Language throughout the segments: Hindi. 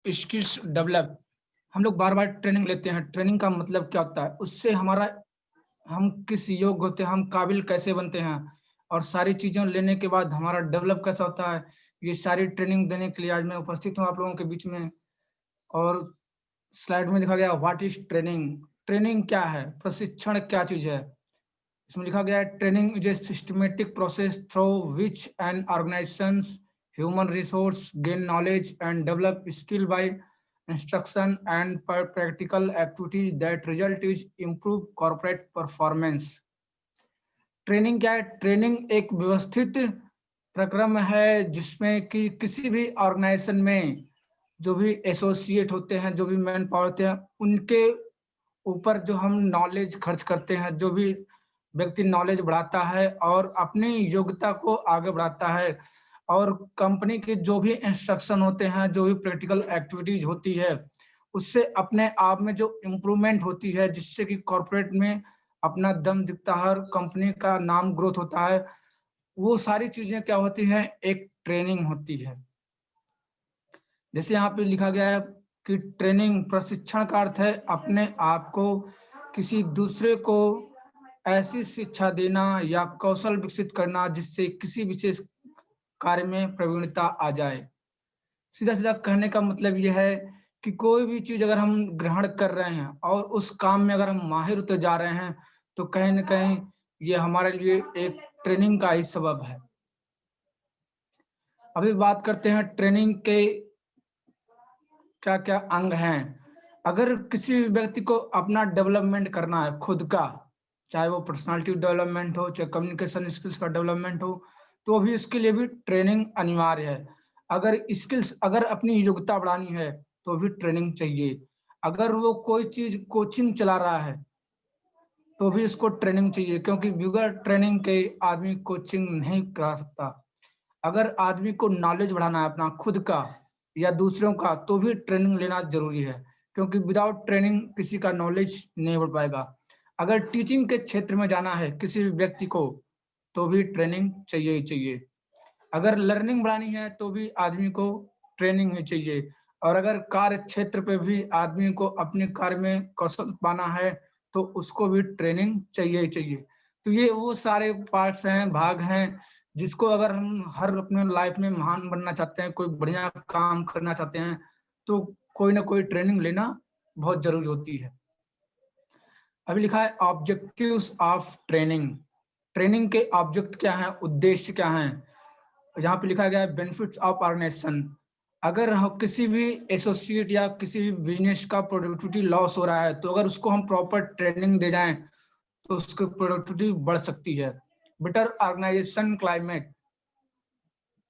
Skills develop. हम लोग बार-बार ट्रेनिंग लेते हैं। ट्रेनिंग का मतलब क्या होता है? उससे हमारा हम किस योग्य होते हैं, हम काबिल कैसे बनते हैं और सारी चीज़ें लेने के बाद हमारा डेवलप कैसा होता है, ये सारी ट्रेनिंग देने के लिए आज मैं उपस्थित हूँ आप लोगों के बीच में। और स्लाइड में लिखा गया व्हाट इज़ ट्रेनिंग? ट्रेनिंग क्या है? प्रशिक्षण क्या चीज़ है? इसमें लिखा गया है training is a systematic process through which an organisations human resource gain knowledge and develop skill by instruction and practical activities that result is improve corporate performance. Training क्या है? ट्रेनिंग एक व्यवस्थित प्रक्रम है जिसमें कि किसी भी ऑर्गेनाइजेशन में जो भी एसोसिएट होते हैं, जो भी मैन पावर होते हैं, उनके ऊपर जो हम नॉलेज खर्च करते हैं, जो भी व्यक्ति नॉलेज बढ़ाता है और अपनी योग्यता को आगे बढ़ाता है और कंपनी के जो भी इंस्ट्रक्शन होते हैं, जो भी प्रैक्टिकल एक्टिविटीज होती है, उससे अपने आप में जो इम्प्रूवमेंट होती है, जिससे कि कॉर्पोरेट में अपना दम दिखता है और कंपनी का नाम ग्रोथ होता है, वो सारी चीजें क्या होती हैं? एक ट्रेनिंग होती है। जैसे यहाँ पे लिखा गया है कि ट्रेनिंग प्रशिक्षण का अर्थ है अपने आप को किसी दूसरे को ऐसी शिक्षा देना या कौशल विकसित करना जिससे किसी विशेष कार्य में प्रवीणता आ जाए। सीधा-सीधा कहने का मतलब ये है कि कोई भी चीज़ अगर हम ग्रहण कर रहे हैं और उस काम में अगर हम माहिर होते जा रहे हैं, तो कहीं न कहीं ये हमारे लिए एक ट्रेनिंग का ही सबब है। अभी बात करते हैं ट्रेनिंग के क्या-क्या अंग हैं। अगर किसी व्यक्ति को अपना डेवलपमेंट करना है खुद का, चाहे वो पर्सनैलिटी डेवलपमेंट हो, चाहे कम्युनिकेशन स्किल्स का डेवलपमेंट हो, तो भी इसके लिए भी ट्रेनिंग अनिवार्य है। अगर अपनी योग्यता बढ़ानी है, तो भी ट्रेनिंग चाहिए। अगर वो कोई चीज़ कोचिंग चला रहा है, तो भी उसको ट्रेनिंग चाहिए क्योंकि बगैर ट्रेनिंग के आदमी कोचिंग नहीं करा सकता। अगर आदमी को नॉलेज बढ़ाना है अपना खुद का या दूसरों का, तो भी ट्रेनिंग लेना ज़रूरी है, क्योंकि विदाउट ट्रेनिंग किसी का नॉलेज नहीं बढ़ पाएगा। अगर टीचिंग के क्षेत्र में जाना है किसी भी व्यक्ति को, तो भी ट्रेनिंग चाहिए ही चाहिए। अगर लर्निंग बढ़ानी है, तो भी आदमी को ट्रेनिंग ही चाहिए और अगर कार्य क्षेत्र पे भी आदमी को अपने कार्य में कौशल पाना है, तो उसको भी ट्रेनिंग चाहिए ही चाहिए। तो ये वो सारे पार्ट्स हैं, भाग हैं, जिसको अगर हम हर अपने लाइफ में महान बनना चाहते हैं, कोई बढ़िया काम करना चाहते हैं, तो कोई ना कोई ट्रेनिंग लेना बहुत ज़रूरी होती है। अभी लिखा है ऑब्जेक्टिव्स ऑफ ट्रेनिंग। ट्रेनिंग के ऑब्जेक्ट क्या हैं, उद्देश्य क्या हैं? यहाँ पे लिखा गया है बेनिफिट्स ऑफ ऑर्गेनाइजेशन। अगर हम किसी भी एसोसिएट या किसी भी बिजनेस का प्रोडक्टिविटी लॉस हो रहा है, तो अगर उसको हम प्रॉपर ट्रेनिंग दे जाएं, तो उसकी प्रोडक्टिविटी बढ़ सकती है। Better organisation climate.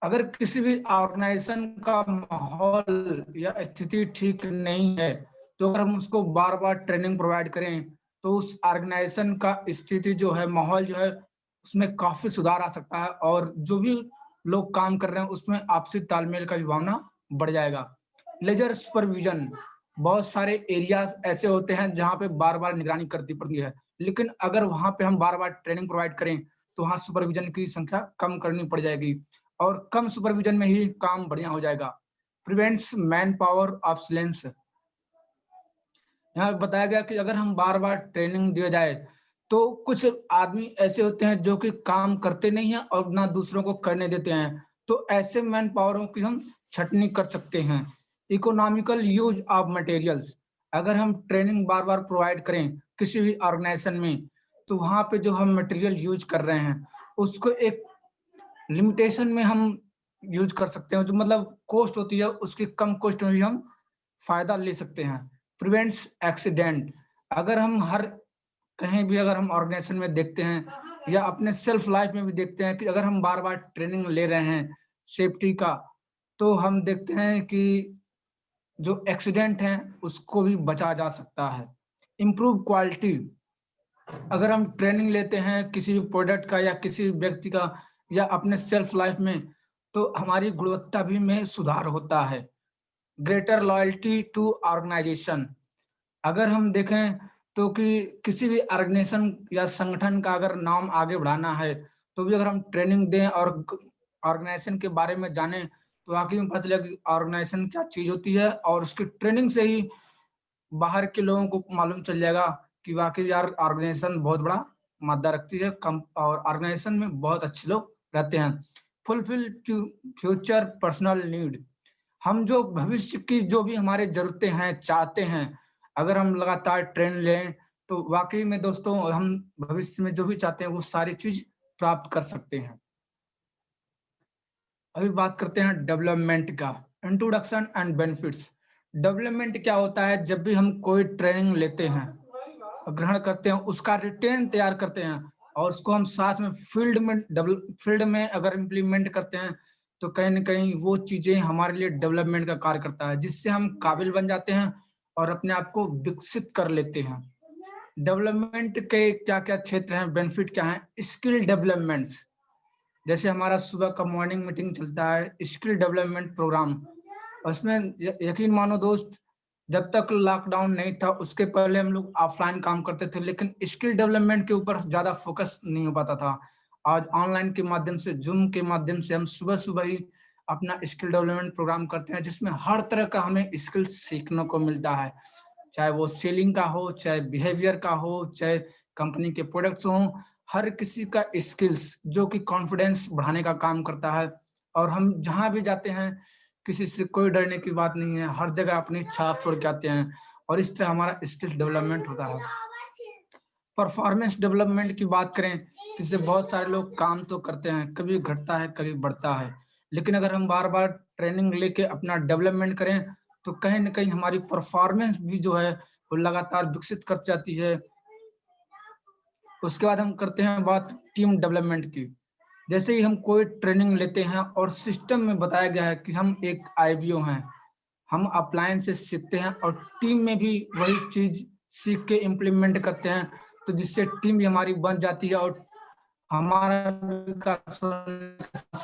अगर किसी भी ऑर्गेनाइजेशन का माहौल या स्थिति ठीक नहीं है, तो अगर हम उसको बार-बार ट्रेनिंग प्रोवाइड करें, तो उस ऑर्गेनाइजेशन का स्थिति जो है, माहौल जो है, उसमें काफ़ी सुधार आ सकता है और जो भी लोग काम कर रहे हैं, उसमें आपसी तालमेल का भी भावना बढ़ जाएगा। Lesser supervision. बहुत सारे एरियाज़ ऐसे होते हैं, जहाँ पे बार-बार निगरानी करनी पड़ती है, लेकिन अगर वहाँ पे हम बार-बार ट्रेनिंग प्रोवाइड करें, तो वहाँ सुपरविज़न की संख्या कम करनी पड़ जाएगी और कम सुपरविजन में ही काम बढ़िया हो जाएगा। Prevents manpower obsolescence. यहाँ बताया गया कि अगर हम बार-बार ट्रेनिंग दिया जाए, तो कुछ आदमी ऐसे होते हैं जो कि काम करते नहीं हैं और ना दूसरों को करने देते हैं। तो ऐसे मैन पावरों की हम छँटनी कर सकते हैं। Economical use of materials. अगर हम ट्रेनिंग बार-बार प्रोवाइड करें किसी भी ऑर्गेनाइजेशन में, तो वहाँ पे जो हम मटेरियल यूज़ कर रहे हैं, उसको एक लिमिटेशन में हम यूज़ कर सकते हैं, जो मतलब कॉस्ट होती है, उसकी कम कॉस्ट में भी हम फ़ायदा ले सकते हैं। Prevents accident. अगर हम हर कहीं भी अगर हम ऑर्गेनाइजेशन में देखते हैं या अपने सेल्फ लाइफ में भी देखते हैं कि अगर हम बार-बार ट्रेनिंग ले रहे हैं सेफ्टी का, तो हम देखते हैं कि जो एक्सीडेंट हैं, उसको भी बचा जा सकता है। Improve quality. अगर हम ट्रेनिंग लेते हैं किसी भी प्रोडक्ट का या किसी व्यक्ति का या अपने सेल्फ लाइफ में, तो हमारी गुणवत्ता भी में सुधार होता है। Greater loyalty to organisation. अगर हम देखें तो कि किसी भी ऑर्गेनाइजेशन या संगठन का अगर नाम आगे बढ़ाना है, तो भी अगर हम ट्रेनिंग दें और ऑर्गेनाइजेशन के बारे में जानें, तो वाकई में पता चला कि ऑर्गेनाइजेशन क्या चीज होती है, और उसकी ट्रेनिंग से ही बाहर के लोगों को मालूम चल जाएगा कि वाकई यार ऑर्गेनाइजेशन बहुत बड़ा मादा रखती है कम, और ऑर्गेनाइजेशन में बहुत अच्छे लोग रहते हैं। फुलफिल फ्यूचर पर्सनल नीड, हम जो भविष्य की जो भी हमारे जरूरतें हैं चाहते हैं, अगर हम लगातार ट्रेन लें तो वाकई में दोस्तों हम भविष्य में जो भी चाहते हैं वो सारी चीज प्राप्त कर सकते हैं। अभी बात करते हैं डेवलपमेंट का, इंट्रोडक्शन एंड बेनिफिट्स। डेवलपमेंट क्या होता है? जब भी हम कोई ट्रेनिंग लेते हैं, ग्रहण करते हैं, उसका रिटेन तैयार करते हैं और उसको हम साथ में फील्ड में अगर इम्प्लीमेंट करते हैं तो कहीं ना कहीं वो चीजें हमारे लिए डेवलपमेंट का कार्य करता है, जिससे हम काबिल बन जाते हैं और अपने आप को विकसित कर लेते हैं। डेवलपमेंट के क्या क्या क्षेत्र हैं, बेनिफिट क्या है? स्किल डेवलपमेंट्स, जैसे हमारा सुबह का मॉर्निंग मीटिंग चलता है स्किल डेवलपमेंट प्रोग्राम, उसमें यकीन मानो दोस्त, जब तक लॉकडाउन नहीं था उसके पहले हम लोग ऑफलाइन काम करते थे, लेकिन स्किल डेवलपमेंट के ऊपर ज्यादा फोकस नहीं हो पाता था। आज ऑनलाइन के माध्यम से, जूम के माध्यम से हम सुबह सुबह ही अपना स्किल डेवलपमेंट प्रोग्राम करते हैं, जिसमें हर तरह का हमें स्किल सीखने को मिलता है, चाहे वो सेलिंग का हो, चाहे बिहेवियर का हो, चाहे कंपनी के प्रोडक्ट्स हो, हर किसी का स्किल्स जो कि कॉन्फिडेंस बढ़ाने का काम करता है। और हम जहां भी जाते हैं किसी से कोई डरने की बात नहीं है, हर जगह अपनी छाप छोड़ के आते हैं, और इस तरह हमारा स्किल डेवलपमेंट होता है। परफॉर्मेंस डेवलपमेंट की बात करें, इससे बहुत सारे लोग काम तो करते हैं, कभी घटता है कभी बढ़ता है, लेकिन अगर हम बार बार ट्रेनिंग लेके अपना डेवलपमेंट करें तो कहीं ना कहीं हमारी परफॉर्मेंस भी जो है वो लगातार विकसित कर जाती है। उसके बाद हम करते हैं बात टीम डेवलपमेंट की। जैसे ही हम कोई ट्रेनिंग लेते हैं और सिस्टम में बताया गया है कि हम एक आईबीओ हैं, हम अप्लायंस से सीखते हैं और टीम में भी वही चीज सीख के इम्प्लीमेंट करते हैं, तो जिससे टीम भी हमारी बन जाती है और हमारा विकास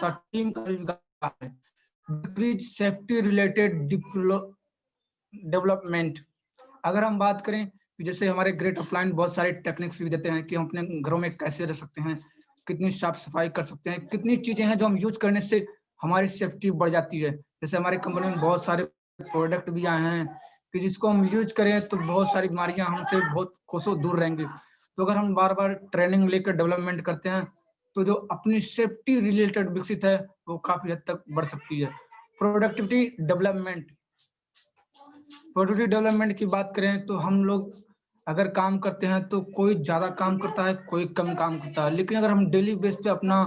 टीम का भी विकास है। डिक्रीज सेफ्टी रिलेटेड डेवलपमेंट, अगर हम बात करें कि जैसे हमारे ग्रेट अपलाइन बहुत सारे टेक्निक्स भी देते हैं कि हम अपने घरों में कैसे रह सकते हैं, कितनी साफ सफाई कर सकते हैं, कितनी चीजें हैं जो हम यूज करने से हमारी सेफ्टी बढ़ जाती है। जैसे हमारी कंपनी में बहुत सारे प्रोडक्ट भी आए हैं कि जिसको हम यूज करें तो बहुत सारी बीमारियां हमसे बहुत कोसों दूर रहेंगी। तो अगर हम बार बार ट्रेनिंग लेकर डेवलपमेंट करते हैं तो जो अपनी सेफ्टी रिलेटेड विकसित है वो काफी हद तक बढ़ सकती है। प्रोडक्टिविटी डेवलपमेंट, प्रोडक्टिव डेवलपमेंट की बात करें तो हम लोग अगर काम करते हैं तो कोई ज्यादा काम करता है, कोई कम काम करता है, लेकिन अगर हम डेली बेस पे अपना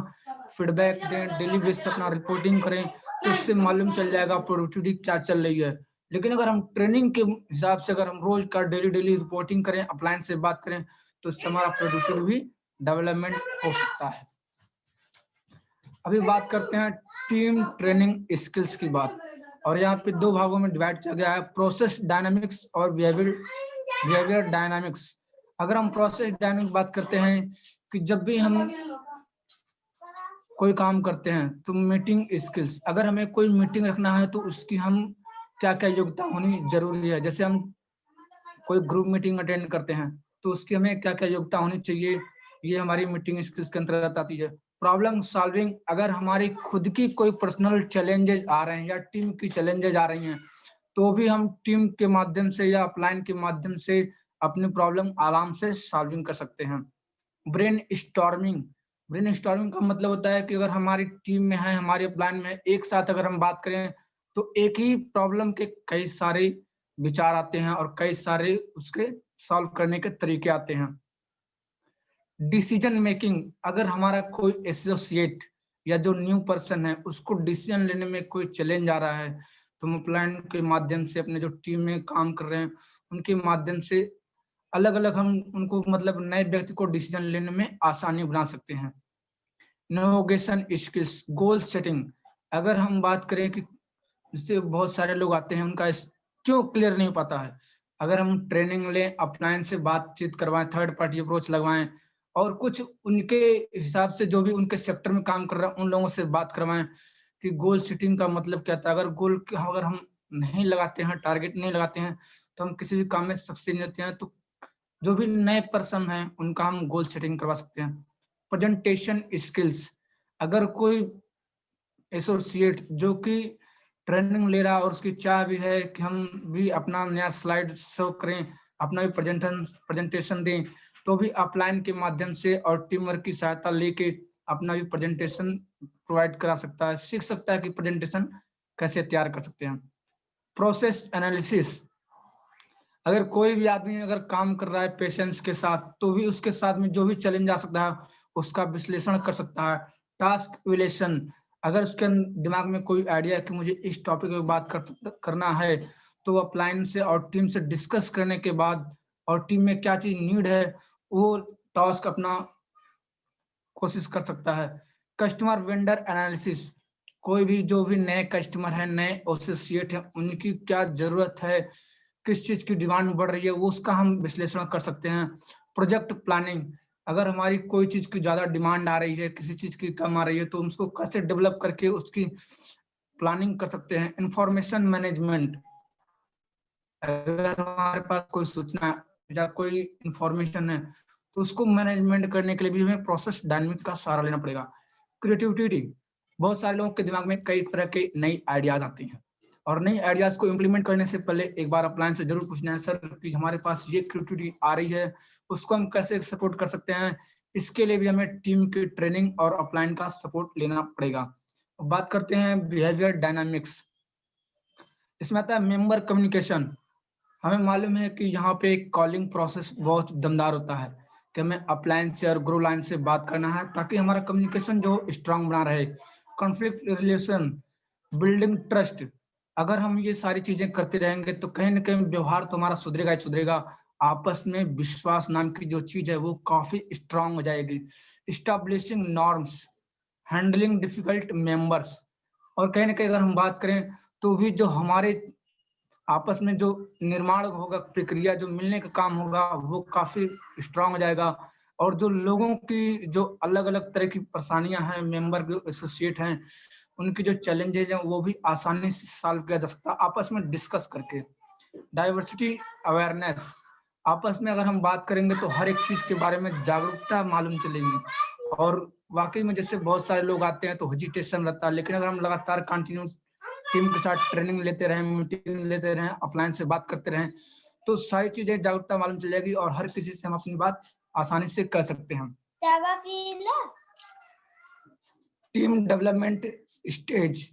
फीडबैक दें, डेली बेस पे अपना रिपोर्टिंग करें तो इससे मालूम चल जाएगा प्रोडक्टिविटी क्या चल रही है। लेकिन अगर हम ट्रेनिंग के हिसाब से अगर हम रोज का डेली डेली रिपोर्टिंग करें, अप्लायंस से बात करें, तो इससे हमारा प्रोडक्टिविटी भी डेवलपमेंट हो सकता है। अभी बात करते हैं टीम ट्रेनिंग स्किल्स की बात, और यहाँ पे दो भागों में डिवाइड किया गया है, प्रोसेस डायनामिक्स और बिहेवियर डायनामिक्स। अगर हम प्रोसेस डायनामिक्स बात करते हैं कि जब भी हम कोई काम करते हैं तो मीटिंग स्किल्स, अगर हमें कोई मीटिंग रखना है तो उसकी हम क्या क्या योग्यता होनी जरूरी है। जैसे हम कोई ग्रुप मीटिंग अटेंड करते हैं तो उसकी हमें क्या क्या योग्यता होनी चाहिए, ये हमारी मीटिंग स्किल्स के अंतर्गत आती है। प्रॉब्लम सॉल्विंग, अगर हमारी खुद की कोई पर्सनल चैलेंजेस आ रहे हैं या टीम की चैलेंजेस आ रही हैं तो भी हम टीम के माध्यम से या अपलाइन के माध्यम से अपनी प्रॉब्लम आराम से सॉल्विंग कर सकते हैं। ब्रेन स्टॉर्मिंग, ब्रेन स्टॉर्मिंग का मतलब होता है कि अगर हमारी टीम में है, हमारे प्लान में एक साथ अगर हम बात करें तो एक ही प्रॉब्लम के कई सारे विचार आते हैं और कई सारे उसके सॉल्व करने के तरीके आते हैं। डिसीजन मेकिंग, अगर हमारा कोई एसोसिएट या जो न्यू पर्सन है उसको डिसीजन लेने में कोई चैलेंज आ रहा है तो हम प्लान के माध्यम से अपने जो टीम में काम कर रहे हैं उनके माध्यम से अलग अलग हम उनको मतलब नए व्यक्ति को डिसीजन लेने में आसानी बना सकते हैं। नेविगेशन स्किल्स, गोल सेटिंग, अगर हम बात करें कि जिससे बहुत सारे लोग आते हैं उनका क्यों क्लियर नहीं पाता है, अगर हम ट्रेनिंग लें, अपलायंस से बातचीत करवाएं, थर्ड पार्टी अप्रोच लगवाएं और कुछ उनके हिसाब से जो भी उनके सेक्टर में काम कर रहे हैं उन लोगों से बात करवाएं कि गोल सेटिंग का मतलब क्या था। अगर हम नहीं लगाते हैं, टारगेट नहीं लगाते हैं तो हम किसी भी काम में सक्सेस नहीं होते हैं, तो जो भी नए पर्सन हैं उनका हम गोल सेटिंग करवा सकते हैं। प्रेजेंटेशन स्किल्स, अगर कोई एसोसिएट जो कि ट्रेनिंग ले रहा है और उसकी चाह भी है कि हम भी अपना नया स्लाइड शो करें, अपना भी प्रेजेंटेशन दें, तो भी अपलाइन के माध्यम से और टीम वर्क की सहायता लेके अपना भी प्रेजेंटेशन प्रोवाइड करा सकता है, सीख सकता है कि प्रेजेंटेशन कैसे तैयार कर सकते हैं। प्रोसेस एनालिसिस, अगर कोई भी आदमी अगर काम कर रहा है पेशेंस के साथ, तो भी उसके साथ में जो भी चैलेंज आ सकता है उसका विश्लेषण कर सकता है। टास्क इवैल्यूएशन, अगर उसके दिमाग में कोई आइडिया है कि मुझे इस टॉपिक पे बात करना है, तो वो अपलाइन से और टीम से डिस्कस करने के बाद और टीम में क्या चीज नीड है वो टास्क अपना कोशिश कर सकता है। कस्टमर वेंडर एनालिसिस, कोई भी जो भी नए कस्टमर है, नए एसोसिएट है, उनकी क्या जरूरत है, किस चीज की डिमांड बढ़ रही है, वो उसका हम विश्लेषण कर सकते हैं। प्रोजेक्ट प्लानिंग, अगर हमारी कोई चीज की ज्यादा डिमांड आ रही है, किसी चीज की कम आ रही है, तो उसको कैसे डेवलप करके उसकी प्लानिंग कर सकते हैं। इंफॉर्मेशन मैनेजमेंट, अगर हमारे पास कोई सूचना या कोई इंफॉर्मेशन है तो उसको मैनेजमेंट करने के लिए भी हमें प्रोसेस डायनामिक का सहारा लेना पड़ेगा। क्रिएटिविटी, बहुत सारे लोगों के दिमाग में कई तरह के नई आइडियाज आती हैं और नई आइडियाज को इम्प्लीमेंट करने से पहले एक बार अपलाइन से जरूर पूछना है, सर कि हमारे पास ये क्रिएटिविटी आ रही है, उसको हम कैसे सपोर्ट कर सकते हैं। इसके लिए भी हमें टीम की ट्रेनिंग और अपलाइन का सपोर्ट लेना पड़ेगा। बात करते हैं बिहेवियर डायनामिक्स, इसमें आता है मेंबर कम्युनिकेशन। हमें मालूम है कि यहाँ पे कॉलिंग प्रोसेस बहुत दमदार होता है कि हमें अपलाइन से और ग्रो लाइन से बात करना है ताकि हमारा कम्युनिकेशन जो स्ट्रांग बना रहे। कॉन्फ्लिक्ट रिलेशन, बिल्डिंग ट्रस्ट, अगर हम ये सारी चीजें करते रहेंगे तो कहीं ना कहीं व्यवहार तो हमारा सुधरेगा ही सुधरेगा, आपस में विश्वास नाम की जो चीज है वो काफी स्ट्रांग हो जाएगी। Establishing norms, handling difficult members, और कहीं ना कहीं अगर हम बात करें तो भी जो हमारे आपस में जो निर्माण होगा, प्रक्रिया जो मिलने का काम होगा वो काफी स्ट्रांग हो जाएगा। और जो लोगों की जो अलग अलग तरह की परेशानियां हैं, मेंबर जो एसोसिएट हैं, उनकी जो चैलेंजेज हैं वो भी आसानी से सॉल्व किया जा सकता है आपस में डिस्कस करके। डाइवर्सिटी अवेयरनेस, आपस में अगर हम बात करेंगे तो हर एक चीज के बारे में जागरूकता मालूम चलेगी। और वाकई में जैसे बहुत सारे लोग आते हैं तो हेजिटेशन रहता है, लेकिन अगर हम लगातार कंटिन्यू टीम के साथ ट्रेनिंग लेते रहें, मीटिंग लेते रहें, अपलाइन से बात करते रहें, तो सारी चीजें जागरूकता मालूम चलेगी और हर किसी से हम अपनी बात आसानी से कर सकते हैं। टीम डेवलपमेंट स्टेज,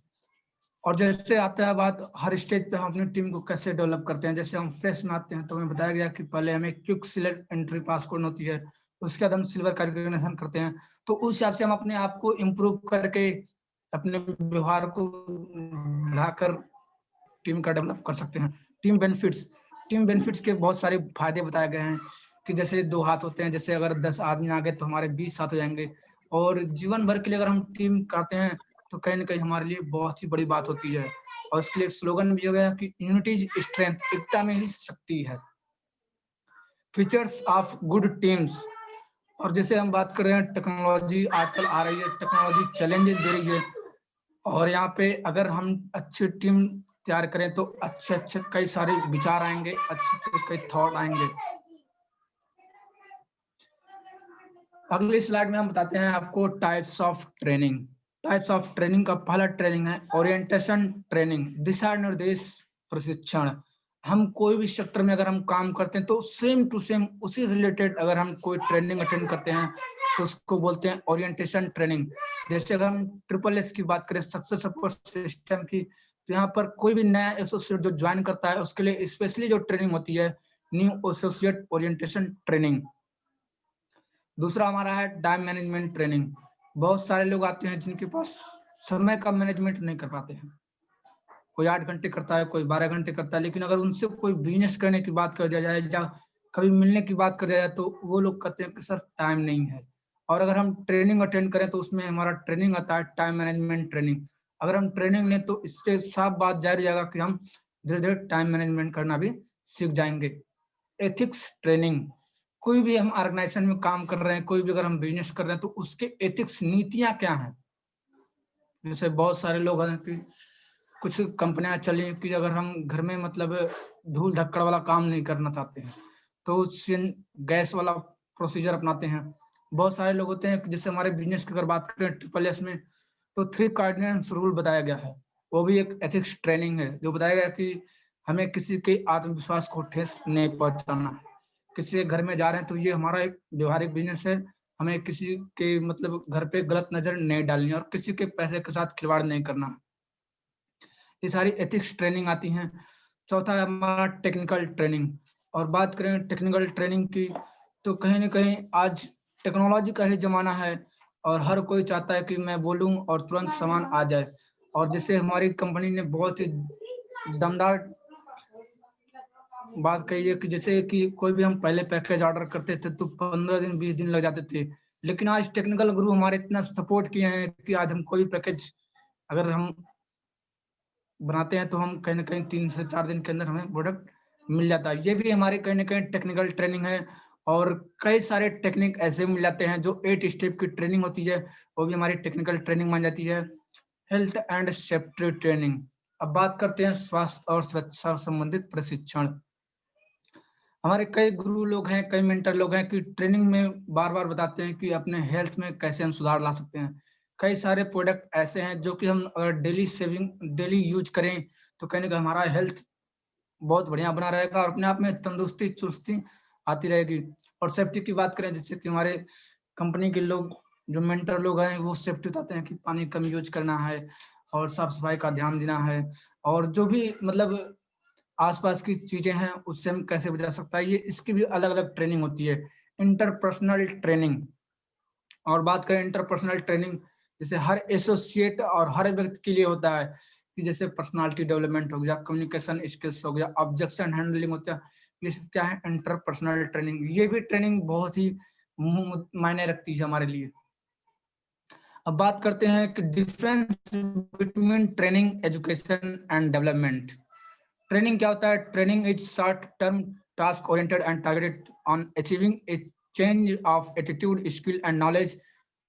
और जैसे आता है बात हर स्टेज पे हम अपनी टीम को कैसे डेवलप करते हैं। जैसे हम फ्रेश में आते हैं तो हमें बताया गया कि पहले हमें क्विक सिलेक्ट एंट्री पास करनी होती है, उसके बाद हम सिल्वर का रिकॉग्निशन करते हैं, तो उस हिसाब से हम अपने आप को इम्प्रूव करके अपने व्यवहार को बढ़ाकर टीम का डेवलप कर सकते हैं। टीम बेनिफिट्स, टीम बेनिफिट्स के बहुत सारे फायदे बताए गए हैं कि जैसे 2 हाथ होते हैं, जैसे अगर 10 आदमी आ गए तो हमारे 20 हाथ हो जाएंगे, और जीवन भर के लिए अगर हम टीम करते हैं तो कहीं ना कहीं हमारे लिए बहुत ही बड़ी बात होती है। और इसके लिए एक स्लोगन भी हो गया कि यूनिटी इज स्ट्रेंथ, एकता में ही शक्ति है। फीचर्स ऑफ गुड टीम्स, और जैसे हम बात कर रहे हैं टेक्नोलॉजी आजकल आ रही है, टेक्नोलॉजी चैलेंजेस दे रही है, और यहाँ पे अगर हम अच्छी टीम तैयार करें तो अच्छे अच्छे कई सारे विचार आएंगे, अच्छे अच्छे कई थॉट आएंगे। अगली स्लाइड में हम बताते हैं आपको types of training. Types of training का पहला ट्रेनिंग है ओरिएंटेशन ट्रेनिंग, दिशा निर्देश प्रशिक्षण। हम कोई भी सेक्टर में अगर हम काम करते हैं तो सेम टू सेम उसी रिलेटेड अगर हम कोई ट्रेनिंग अटेंड करते हैं तो उसको बोलते हैं ओरिएंटेशन ट्रेनिंग। जैसे अगर हम SSS की बात करें, सक्सेस सपोर्ट सिस्टम की, तो यहाँ पर कोई भी नया एसोसिएट जो ज्वाइन करता है उसके लिए स्पेशली जो ट्रेनिंग होती है न्यू एसोसिएट ओरिएंटेशन ट्रेनिंग। दूसरा हमारा है टाइम मैनेजमेंट ट्रेनिंग। बहुत सारे लोग आते हैं जिनके पास समय का मैनेजमेंट नहीं कर पाते हैं, कोई 8 घंटे करता है, कोई 12 घंटे करता है, लेकिन अगर उनसे कोई बिजनेस करने की बात कर दिया जाए या कभी मिलने की बात कर दिया जाए तो वो लोग कहते हैं कि सर टाइम नहीं है। और अगर हम ट्रेनिंग अटेंड करें तो उसमें हमारा ट्रेनिंग आता है टाइम मैनेजमेंट ट्रेनिंग। अगर हम ट्रेनिंग लें तो इससे साफ बात जारी जाएगा कि हम धीरे धीरे टाइम मैनेजमेंट करना भी सीख जाएंगे। एथिक्स ट्रेनिंग, कोई भी हम ऑर्गेनाइजेशन में काम कर रहे हैं, कोई भी अगर हम बिजनेस कर रहे हैं तो उसके एथिक्स नीतियां क्या हैं। जैसे बहुत सारे लोग हैं कि कुछ कंपनियां चली कि अगर हम घर में मतलब धूल धक्कड़ वाला काम नहीं करना चाहते हैं तो गैस वाला प्रोसीजर अपनाते हैं। बहुत सारे लोग होते हैं जैसे हमारे बिजनेस की अगर बात करें SSS में तो 3 कार्डिनेंस रूल बताया गया है वो भी एक एथिक्स ट्रेनिंग है जो बताएगा कि हमें किसी के आत्मविश्वास को ठेस नहीं पहुंचाना है। किसी के घर में जा रहे हैं तो ये हमारा एक व्यवहारिक बिजनेस है, हमें किसी के मतलब घर पे गलत नजर नहीं डालनी और किसी के पैसे के साथ खिलवाड़ नहीं करना। ये सारी एथिक्स ट्रेनिंग आती हैं। चौथा है हमारा टेक्निकल ट्रेनिंग। और बात करें टेक्निकल ट्रेनिंग की तो कहीं ना कहीं आज टेक्नोलॉजी का ही जमाना है और हर कोई चाहता है कि मैं बोलूं और तुरंत सामान आ जाए। और जैसे हमारी कंपनी ने बहुत ही दमदार बात कही है कि जैसे कि कोई भी हम पहले पैकेज ऑर्डर करते थे तो 15 दिन 20 दिन लग जाते थे, लेकिन आज टेक्निकल गुरु हमारे इतना सपोर्ट किए हैं कि आज हम कोई भी पैकेज अगर हम बनाते हैं तो हम कहीं ना कहीं 3 से 4 दिन के अंदर हमें प्रोडक्ट मिल जाता है। ये भी हमारी कहीं ना कहीं टेक्निकल ट्रेनिंग है। और कई सारे टेक्निक ऐसे मिल जाते हैं जो 8 स्टेप की ट्रेनिंग होती है, वो भी हमारी टेक्निकल ट्रेनिंग मान जाती है। Health and safety training. अब बात करते हैं स्वास्थ्य और सुरक्षा संबंधित प्रशिक्षण। हमारे कई गुरु लोग हैं, कई मेंटर लोग हैं कि ट्रेनिंग में बार बार बताते हैं कि अपने हेल्थ में कैसे हम सुधार ला सकते हैं। कई सारे प्रोडक्ट ऐसे हैं जो कि हम अगर डेली यूज करें तो कहने का हमारा हेल्थ बहुत बढ़िया बना रहेगा और अपने आप में तंदुरुस्ती चुस्ती आती रहेगी। और सेफ्टी की बात करें जैसे कि हमारे कंपनी के लोग जो मेंटर लोग हैं वो सेफ्टी बताते हैं कि पानी कम यूज करना है और साफ सफाई का ध्यान देना है और जो भी मतलब आसपास की चीजें हैं उससे हम कैसे बचा सकता है, ये इसकी भी अलग अलग ट्रेनिंग होती है। Interpersonal training. और बात करें इंटरपर्सनल ट्रेनिंग, जैसे हर एसोसिएट और हर व्यक्ति के लिए होता है कि जैसे पर्सनालिटी डेवलपमेंट हो गया, कम्युनिकेशन स्किल्स हो गया, ऑब्जेक्शन हैंडलिंग होता है, ये सब क्या है इंटरपर्सनल ट्रेनिंग। ये भी ट्रेनिंग बहुत ही मायने रखती है हमारे लिए। अब बात करते हैं कि difference between training education and development. Training क्या होता है? Training is short term task oriented and targeted on achieving A change of attitude skill and knowledge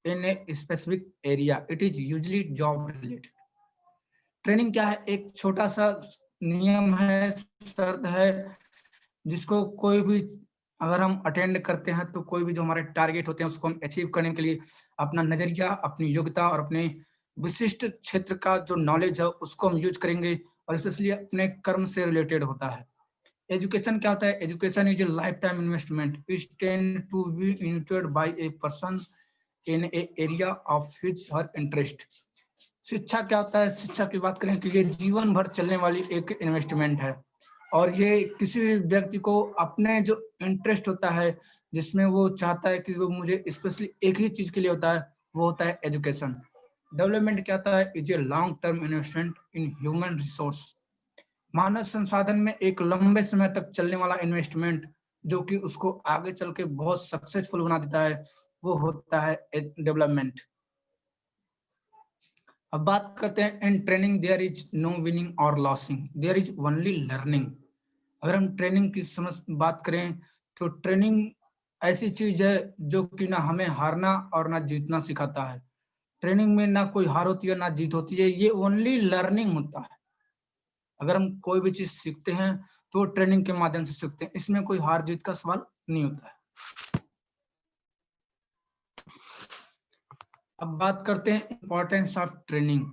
in a specific area. It is usually job related. Training क्या है? एक छोटा सा नियम है, शर्त है, जिसको कोई भी अगर हम अटेंड करते हैं तो कोई भी जो हमारे टारगेट होते हैं उसको हम अचीव करने के लिए अपना नजरिया, अपनी योग्यता और अपने विशिष्ट क्षेत्र का जो नॉलेज है उसको हम यूज करेंगे और स्पेशली अपने कर्म से रिलेटेड होता है। एजुकेशन क्या होता है? Education is a life time investment is tend to be invested by a person in a area of his her interest. शिक्षा क्या होता है? शिक्षा की बात करें तो ये जीवन भर चलने वाली एक इन्वेस्टमेंट है और ये किसी भी व्यक्ति को अपने जो इंटरेस्ट होता है जिसमें वो चाहता है कि वो मुझे स्पेशली एक ही चीज के लिए होता है, वो होता है एजुकेशन। डेवलपमेंट क्या होता है? Is a long term investment in human resource. मानव संसाधन में एक लंबे समय तक चलने वाला इन्वेस्टमेंट जो कि उसको आगे चल के बहुत सक्सेसफुल बना देता है, वो होता है डेवलपमेंट। अब बात करते हैं इन training there is no winning और losing, there is only learning. अगर हम ट्रेनिंग की समझ बात करें तो ट्रेनिंग ऐसी चीज है जो कि ना हमें हारना और ना जीतना सिखाता है। ट्रेनिंग में ना कोई हार होती है ना जीत होती है, ये ओनली लर्निंग होता है। अगर हम कोई भी चीज सीखते हैं तो ट्रेनिंग के माध्यम से सीखते हैं, इसमें कोई हार जीत का सवाल नहीं होता है। अब बात करते हैं इंपॉर्टेंस ऑफ ट्रेनिंग।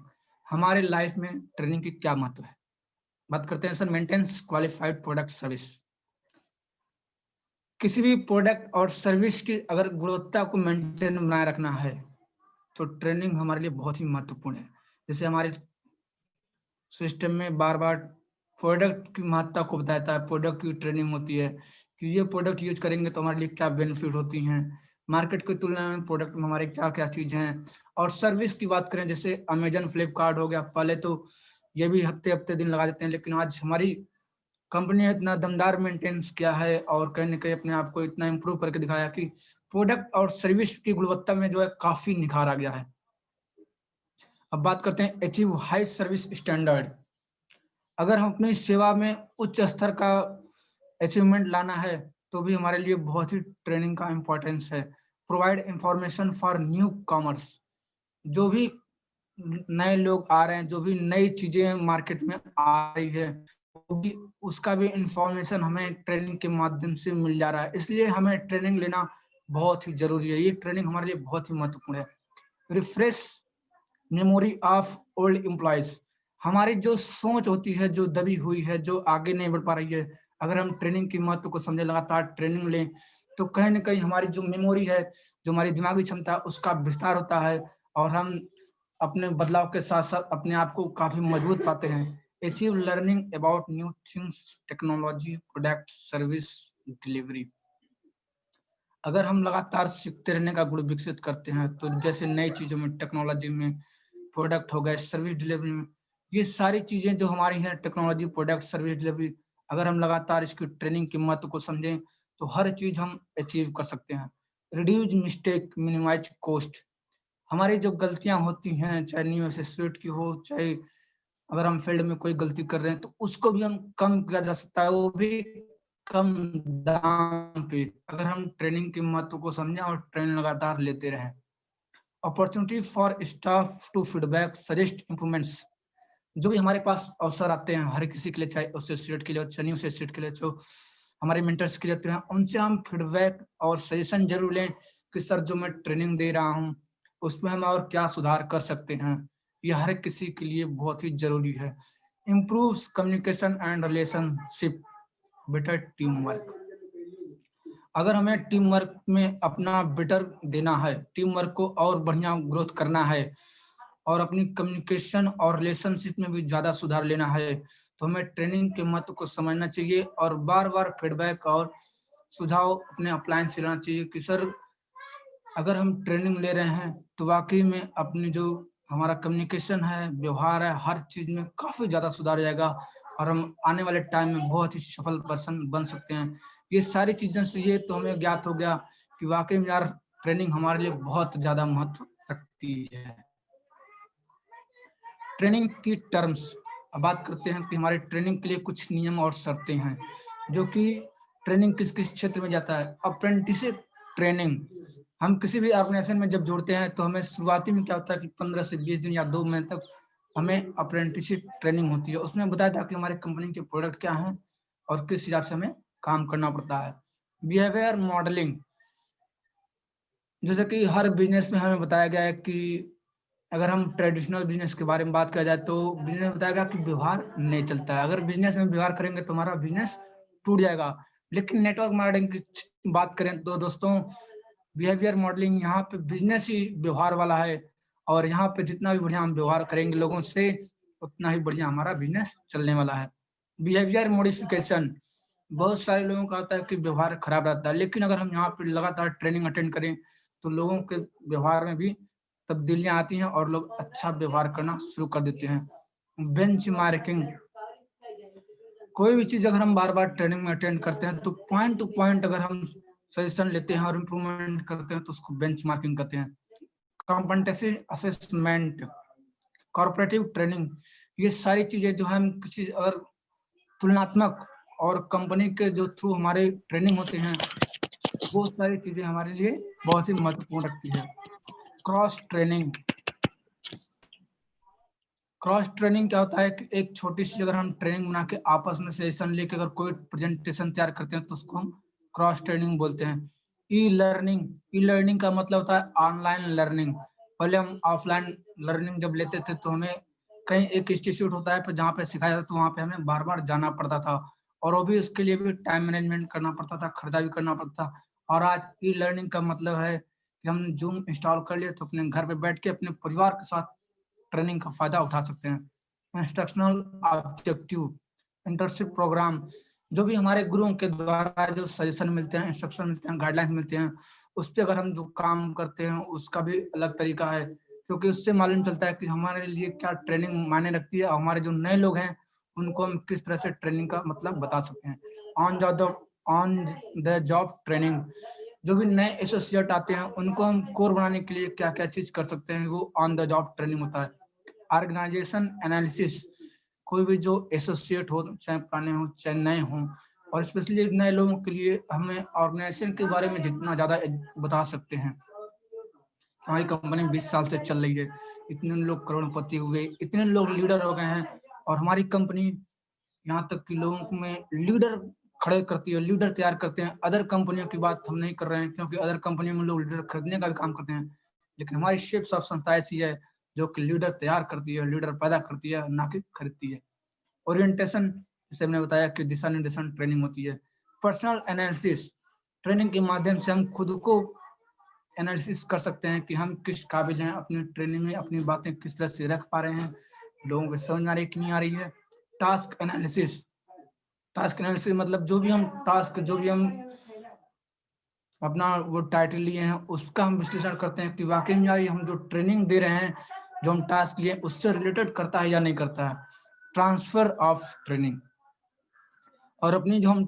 हमारे लाइफ में ट्रेनिंग की क्या महत्व है? बात करते हैं sir maintenance qualified product service. किसी भी प्रोडक्ट और सर्विस की अगर गुणवत्ता को मेंटेन बनाए रखना है तो ट्रेनिंग हमारे लिए बहुत ही महत्वपूर्ण है। जैसे हमारे सिस्टम में बार बार प्रोडक्ट की महत्ता को बताता है, प्रोडक्ट की ट्रेनिंग होती है कि ये प्रोडक्ट यूज करेंगे तो हमारे लिए क्या बेनिफिट होती हैं, मार्केट की तुलना में प्रोडक्ट में हमारे क्या क्या चीज हैं। और सर्विस की बात करें जैसे अमेजन फ्लिपकार्ट हो गया, पहले तो ये भी हफ्ते हफ्ते दिन लगा देते हैं, लेकिन आज हमारी कंपनी ने इतना दमदार मेंटेनेंस किया है और कहीं ना कहीं अपने आप को इतना इम्प्रूव करके दिखाया कि प्रोडक्ट और सर्विस की गुणवत्ता में जो है काफी निखार आ गया है। अब बात करते हैं अचीव हाई सर्विस स्टैंडर्ड। अगर हम अपनी सेवा में उच्च स्तर का अचीवमेंट लाना है तो भी हमारे लिए बहुत ही ट्रेनिंग का इम्पोर्टेंस है। Provide information for new commerce. जो भी नए लोग आ रहे हैं, जो भी नई चीजें मार्केट में आ रही है, वो भी उसका भी इंफॉर्मेशन हमें ट्रेनिंग के माध्यम से मिल जा रहा है, इसलिए हमें ट्रेनिंग लेना बहुत ही जरूरी है। ये ट्रेनिंग हमारे लिए बहुत ही महत्वपूर्ण है। Refresh memory of old employees. हमारी जो सोच होती है, जो दबी हुई है, जो आगे नहीं बढ़ पा रही है, अगर हम ट्रेनिंग की महत्व को समझें, लगातार ट्रेनिंग लें, तो कहीं न कहीं हमारी जो मेमोरी है, जो हमारी दिमागी क्षमता है, उसका विस्तार होता है और हम अपने बदलाव के साथ-साथ अपने आप को काफ़ी मजबूत पाते हैं। Achieve learning about new things, technology, product, service, delivery. अगर हम लगातार सीखते रहने का गुण विकसित करते हैं, तो जैसे नई चीज़ों में, टेक्नोलॉजी में, प्रोडक्ट हो गए, सर्विस डिलीवरी में, ये सारी चीज़ें जो हमारी हैं, टेक्नोलॉजी, प्रोडक्ट, सर्विस डिलीवरी, अगर हम लगातार इसकी ट्रेनिंग के महत्व को समझें, तो हर चीज़ हम अचीव कर सकते हैं। Reduce mistake, minimise cost. हमारी जो गलतियाँ होती हैं, चाहे न्यू एसोसिएट की हो, चाहे अगर हम फील्ड में कोई गलती कर रहे हैं, तो उसको भी हम कम किया जा सकता है, वो भी कम दाम पे, अगर हम ट्रेनिंग के महत्व को समझें और ट्रेनिंग लगातार लेते रहें। Opportunity for staff to feedback, suggest improvements. जो भी हमारे पास अवसर आते हैं, हर किसी के लिए, चाहे एसोसिएट के लिए हो, चाहे न्यू एसोसिएट के लिए, जो हमारे मेंटर्स के लिए होते हैं, उनसे हम फीडबैक और सजेशन ज़रूर लें कि सर जो मैं ट्रेनिंग दे रहा हूँ, उसमें हम और क्या सुधार कर सकते हैं। ये हर किसी के लिए बहुत ही ज़रूरी है। Improves communication and relationship, better team work. अगर हमें टीम वर्क में अपना बेटर देना है, टीम वर्क को और बढ़िया ग्रोथ करना है और अपनी कम्युनिकेशन और रिलेशनशिप में भी ज़्यादा सुधार लेना है, तो हमें ट्रेनिंग के महत्व को समझना चाहिए और बार-बार फीडबैक और सुझाव अपने अपलाइन से लेना चाहिए कि सर अगर हम ट्रेनिंग ले रहे हैं, तो वाक़ई में अपनी जो हमारा कम्युनिकेशन है, व्यवहार है, हर चीज़ में काफ़ी ज़्यादा सुधार जाएगा और हम आने वाले टाइम में बहुत ही सफल पर्सन बन सकते हैं। ये सारी चीज़ें से ये तो हमें ज्ञात हो गया कि वाक़ई में यार ट्रेनिंग हमारे लिए बहुत ज़्यादा महत्व रखती है। ट्रेनिंग की टर्म्स, अब बात करते हैं कि हमारे ट्रेनिंग के लिए कुछ नियम और शर्तें हैं, जो कि ट्रेनिंग किस-किस क्षेत्र में जाता है। अप्रेंटिसशिप ट्रेनिंग, हम किसी भी ऑर्गेनाइजेशन में जब जुड़ते हैं, तो हमें शुरुआती में क्या होता है कि 15 से 20 दिन या 2 महीने तक हमें अप्रेंटिसशिप ट्रेनिंग होती है। उसमें बताया था कि हमारे कंपनी के प्रोडक्ट क्या हैं और किस हिसाब से हमें काम करना पड़ता है। बिहेवियर मॉडलिंग, जैसे कि हर बिज़नेस में हमें बताया गया है कि अगर हम ट्रेडिशनल बिज़नेस के बारे में बात किया जाए, तो बिज़नेस में बताया गया कि व्यवहार नहीं चलता है। अगर बिज़नेस में व्यवहार करेंगे तो हमारा बिज़नेस टूट जाएगा। लेकिन नेटवर्क मार्केटिंग की बात करें तो दोस्तों, बिहेवियर मॉडलिंग यहाँ पे बिज़नेस ही व्यवहार वाला है और यहाँ पे जितना भी बढ़िया हम व्यवहार करेंगे लोगों से, उतना ही बढ़िया हमारा बिज़नेस चलने वाला है। बिहेवियर मॉडिफिकेशन, बहुत सारे लोगों का होता है कि व्यवहार खराब रहता है, लेकिन अगर हम यहाँ पे लगातार ट्रेनिंग अटेंड करें, तो लोगों के व्यवहार में भी तब्दीलियाँ आती हैं और लोग अच्छा व्यवहार करना शुरू कर देते हैं। बेंचमार्किंग, कोई भी चीज़ अगर हम बार-बार ट्रेनिंग में अटेंड करते हैं, तो पॉइंट टू पॉइंट अगर हम सजेशन लेते हैं और इम्प्रूवमेंट करते हैं, तो उसको बेंचमार्किंग कहते हैं। कॉम्पेटेंसी असेसमेंट, कॉर्पोरेटिव ट्रेनिंग, ये सारी चीज़ें जो हम किसी अगर तुलनात्मक और कंपनी के जो थ्रू हमारे ट्रेनिंग होते हैं, वो सारी चीज़ें हमारे लिए बहुत ही महत्वपूर्ण रखती है। क्रॉस ट्रेनिंग, क्रॉस ट्रेनिंग क्या होता है कि एक छोटी सी अगर हम ट्रेनिंग बना के आपस में सेशन लेके अगर कोई प्रेजेंटेशन तैयार करते हैं, तो उसको हम क्रॉस ट्रेनिंग बोलते हैं। ई लर्निंग, ई लर्निंग का मतलब होता है ऑनलाइन लर्निंग। पहले हम ऑफलाइन लर्निंग जब लेते थे, तो हमें कहीं एक इंस्टीट्यूट होता है जहाँ पे सिखाया जाता, तो वहाँ पे हमें बार बार जाना पड़ता था और वो भी उसके लिए भी टाइम मैनेजमेंट करना पड़ता था, खर्चा भी करना पड़ता था। और आज ई लर्निंग का मतलब है कि हम जूम इंस्टॉल कर लिए, तो अपने घर पे बैठ के अपने परिवार के साथ ट्रेनिंग का फायदा उठा सकते हैं। इंस्ट्रक्शनल ऑब्जेक्टिव, इंटर्नशिप प्रोग्राम, जो भी हमारे गुरुओं के द्वारा जो सजेशन मिलते हैं, इंस्ट्रक्शन मिलते हैं, गाइडलाइन मिलते हैं, उस पर अगर हम जो काम करते हैं, उसका भी अलग तरीका है, क्योंकि उससे मालूम चलता है कि हमारे लिए क्या ट्रेनिंग मायने रखती है और हमारे जो नए लोग हैं, उनको हम किस तरह से ट्रेनिंग का मतलब बता सकते हैं। ऑन द जॉब ट्रेनिंग, जो भी नए एसोसिएट आते हैं, उनको हम कोर बनाने के लिए क्या क्या चीज कर सकते हैं, वो ऑन द जॉब ट्रेनिंग होता है। ऑर्गेनाइजेशन एनालिसिस, कोई भी जो एसोसिएट हो, चाहे पुराने हो चाहे नए हों, और स्पेशली नए लोगों के लिए हमें ऑर्गेनाइजेशन के बारे में जितना ज़्यादा बता सकते हैं। हमारी कंपनी 20 साल से चल रही है, इतने लोग करोड़पति हुए, इतने लोग लीडर हो गए हैं और हमारी कंपनी यहाँ तक कि लोगों में लीडर खड़े करती है, लीडर तैयार करते हैं। अदर कंपनियों की बात हम नहीं कर रहे हैं, क्योंकि अदर कंपनियों में लोग लीडर खरीदने का भी काम करते हैं, लेकिन हमारी शेप्स ऑफ संस्था ऐसी है जो कि लीडर तैयार करती है, लीडर पैदा करती है, ना कि खरीदती है। ओरिएंटेशन, जैसे हमने बताया कि दिशा निर्देशन ट्रेनिंग होती है। पर्सनल एनालिसिस, ट्रेनिंग के माध्यम से हम खुद को एनालिसिस कर सकते हैं कि हम किस काबिल हैं, अपनी ट्रेनिंग में अपनी बातें किस तरह से रख पा रहे हैं, लोगों को समझ आ रही है कि नहीं आ रही है। टास्क एनालिसिस, टास्क एनालिसिस मतलब जो भी हम टास्क, जो भी हम अपना वो टाइटल लिए हैं, उसका हम विश्लेषण करते हैं कि वाकई में यार हम जो ट्रेनिंग दे रहे हैं, जो हम टास्क लिए उससे रिलेटेड करता है या नहीं करता है। ट्रांसफर ऑफ ट्रेनिंग, और अपनी जो हम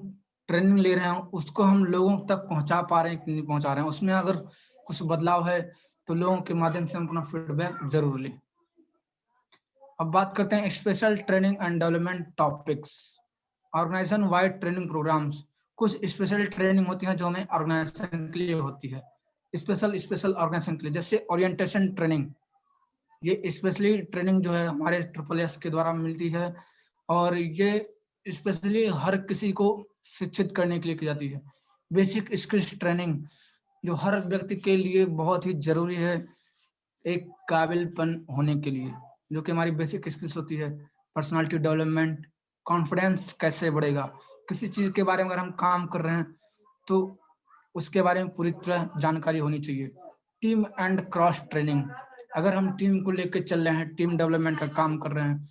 ट्रेनिंग ले रहे हैं उसको हम लोगों तक पहुंचा पा रहे हैं कि नहीं पहुंचा रहे हैं, उसमें अगर कुछ बदलाव है तो लोगों के माध्यम से हम अपना फीडबैक जरूर लें। अब बात करते हैं special training and development topics. Organisation wide training programs, कुछ स्पेशल ट्रेनिंग होती है जो हमें ऑर्गेनाइजेशन के लिए होती है, स्पेशल ऑर्गेनाइजेशन के लिए। जैसे ओरिएंटेशन ट्रेनिंग, ये स्पेशली ट्रेनिंग जो है हमारे SSS के द्वारा मिलती है, और ये स्पेशली हर किसी को शिक्षित करने के लिए की जाती है। बेसिक स्किल्स ट्रेनिंग, जो हर व्यक्ति के लिए बहुत ही जरूरी है एक काबिलपन होने के लिए, जो कि हमारी बेसिक स्किल्स होती है। पर्सनालिटी डेवलपमेंट, कॉन्फिडेंस कैसे बढ़ेगा, किसी चीज के बारे में अगर हम काम कर रहे हैं तो उसके बारे में पूरी तरह जानकारी होनी चाहिए। टीम एंड क्रॉस ट्रेनिंग, अगर हम टीम को लेकर चल रहे हैं, टीम डेवलपमेंट का काम कर रहे हैं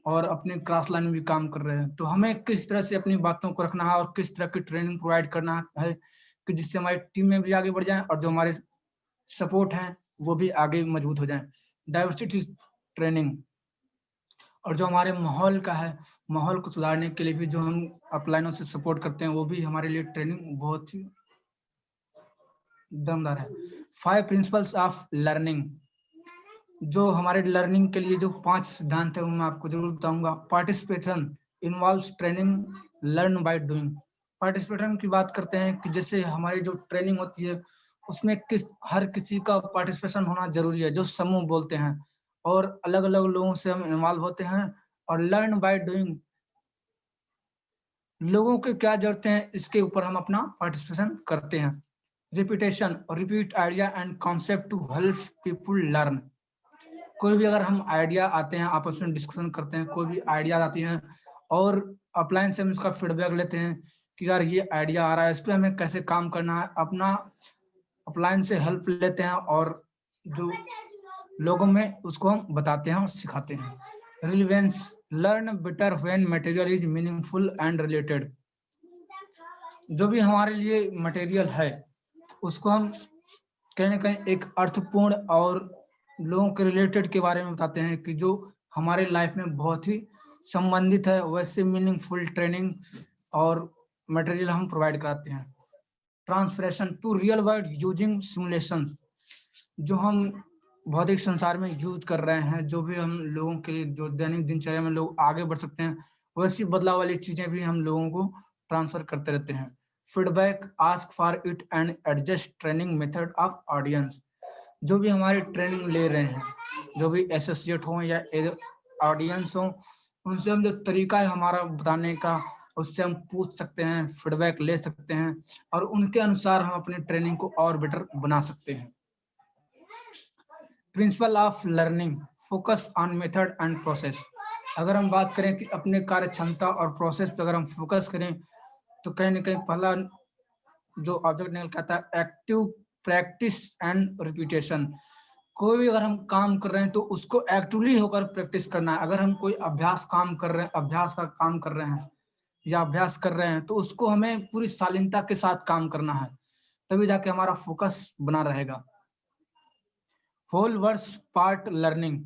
और अपने क्रॉस लाइन में भी काम कर रहे हैं, तो हमें किस तरह से अपनी बातों को रखना है और किस तरह की ट्रेनिंग प्रोवाइड करना है कि जिससे हमारी टीम में भी आगे बढ़ जाए और जो हमारे सपोर्ट हैं वो भी आगे मजबूत हो जाए। डाइवर्सिटी ट्रेनिंग, और जो हमारे माहौल का है, माहौल को सुधारने के लिए भी जो हम अपलाइनों से सपोर्ट करते हैं, वो भी हमारे लिए ट्रेनिंग बहुत ही दमदार है। 5 प्रिंसिपल्स ऑफ लर्निंग, जो हमारे लर्निंग के लिए जो 5 सिद्धांत है वो मैं आपको जरूर बताऊंगा। Participation involves training, learn by doing. Participation की बात करते हैं कि जैसे हमारी जो ट्रेनिंग होती है उसमें हर किसी का पार्टिसिपेशन होना जरूरी है, जो समूह बोलते हैं, और अलग अलग लोगों से हम इन्वॉल्व होते हैं। और लर्न बाय डूइंग, लोगों के क्या जरूरतें हैं इसके ऊपर हम अपना पार्टिसिपेशन करते हैं। Repetition, repeat idea and concept to help people learn. कोई भी अगर हम आइडिया आते हैं, आपस में डिस्कशन करते हैं, कोई भी आइडिया आती हैं और अपलाइन से हम उसका फीडबैक लेते हैं कि यार ये आइडिया आ रहा है, इस पर हमें कैसे काम करना है, अपना अपलाइन से हेल्प लेते हैं और जो लोगों में उसको हम बताते हैं और सिखाते हैं। Relevance, learn better when material is meaningful and related. जो भी हमारे लिए मटेरियल है उसको हम कहीं ना कहीं एक अर्थपूर्ण और लोगों के रिलेटेड के बारे में बताते हैं कि जो हमारे लाइफ में बहुत ही संबंधित है, वैसे मीनिंगफुल ट्रेनिंग और मटेरियल हम प्रोवाइड कराते हैं। Transformation to real world using simulation, जो हम भौतिक संसार में यूज कर रहे हैं, जो भी हम लोगों के लिए जो दैनिक दिनचर्या में लोग आगे बढ़ सकते हैं, वैसी बदलाव वाली चीजें भी हम लोगों को ट्रांसफर करते रहते हैं। Feedback, ask for it and adjust training method of audience, जो भी हमारी ट्रेनिंग ले रहे हैं, जो भी एसोसिएट हो या ऑडियंस हो, उनसे हम जो तरीका है हमारा बताने का, उससे हम पूछ सकते हैं, फीडबैक ले सकते हैं और उनके अनुसार हम अपनी ट्रेनिंग को और बेटर बना सकते हैं। Principle of learning, focus on method and process. अगर हम बात करें कि अपने कार्य क्षमता और प्रोसेस पर अगर हम फोकस करें तो कहीं ना कहीं पहला जो ऑब्जेक्ट निकल के आता है एक्टिव प्रैक्टिस एंड रिपीटेशन। कोई भी अगर हम काम कर रहे हैं तो उसको एक्टिवली होकर प्रैक्टिस करना है। अगर हम कोई अभ्यास काम कर रहे हैं, अभ्यास का काम कर रहे हैं या अभ्यास कर रहे हैं, तो उसको हमें पूरी शालीनता के साथ काम करना है, तभी जाके हमारा फोकस बना रहेगा। होल वर्स पार्ट लर्निंग,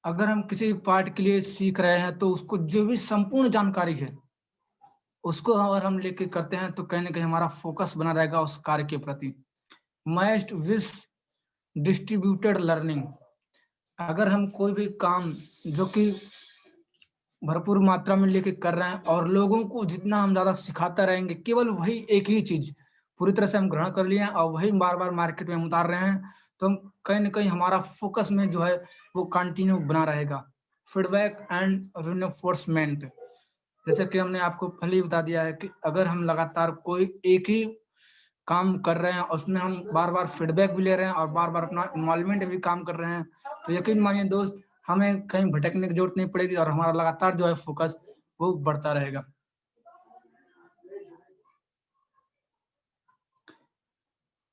अगर हम किसी पार्ट के लिए सीख रहे हैं तो उसको जो भी संपूर्ण जानकारी है उसको अगर हम लेके करते हैं तो कहीं ना कहीं हमारा फोकस बना रहेगा उस कार्य के प्रति। मैस्ट विश डिस्ट्रीब्यूटेड लर्निंग, अगर हम कोई भी काम जो कि भरपूर मात्रा में लेके कर रहे हैं और लोगों को जितना हम ज्यादा सिखाते रहेंगे, केवल वही एक ही चीज पूरी तरह से हम ग्रहण कर लिए हैं और वही बार बार मार्केट में हम उतार रहे हैं, तो हम कहीं ना कहीं हमारा फोकस में जो है वो कंटिन्यू बना रहेगा। फीडबैक एंड रिइंफोर्समेंट, जैसे कि हमने आपको पहले ही बता दिया है कि अगर हम लगातार कोई एक ही काम कर रहे हैं, उसमें हम बार बार फीडबैक भी ले रहे हैं और बार बार अपना इन्वॉल्वमेंट भी काम कर रहे हैं, तो यकीन मानिए दोस्त हमें कहीं भटकने की जरूरत नहीं पड़ेगी और हमारा लगातार जो है फोकस वो बढ़ता रहेगा।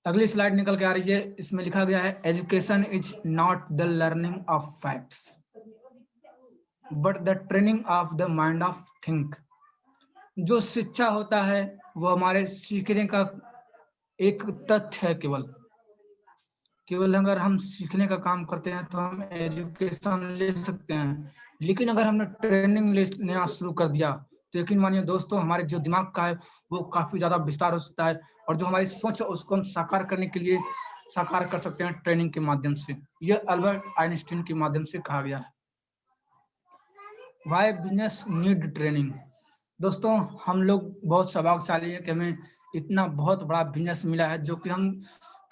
अगली स्लाइड निकल के आ रही है, इसमें लिखा गया है education is not the learning of facts but the training of the mind of think. जो शिक्षा होता है वो हमारे सीखने का एक तथ्य है। केवल अगर हम सीखने का काम करते हैं तो हम एजुकेशन ले सकते हैं, लेकिन अगर हमने ट्रेनिंग लेना शुरू कर दिया तो यकीन मानिए दोस्तों हमारे जो दिमाग का है वो काफी ज्यादा विस्तार हो सकता है और जो हमारी सोच है उसको हम साकार करने के लिए साकार कर सकते हैं ट्रेनिंग के माध्यम से। यह अल्बर्ट आइंस्टीन के माध्यम से कहा गया है। Why business need training. दोस्तों हम लोग बहुत सौभाग्यशाली हैं कि हमें इतना बहुत बड़ा बिजनेस मिला है जो कि हम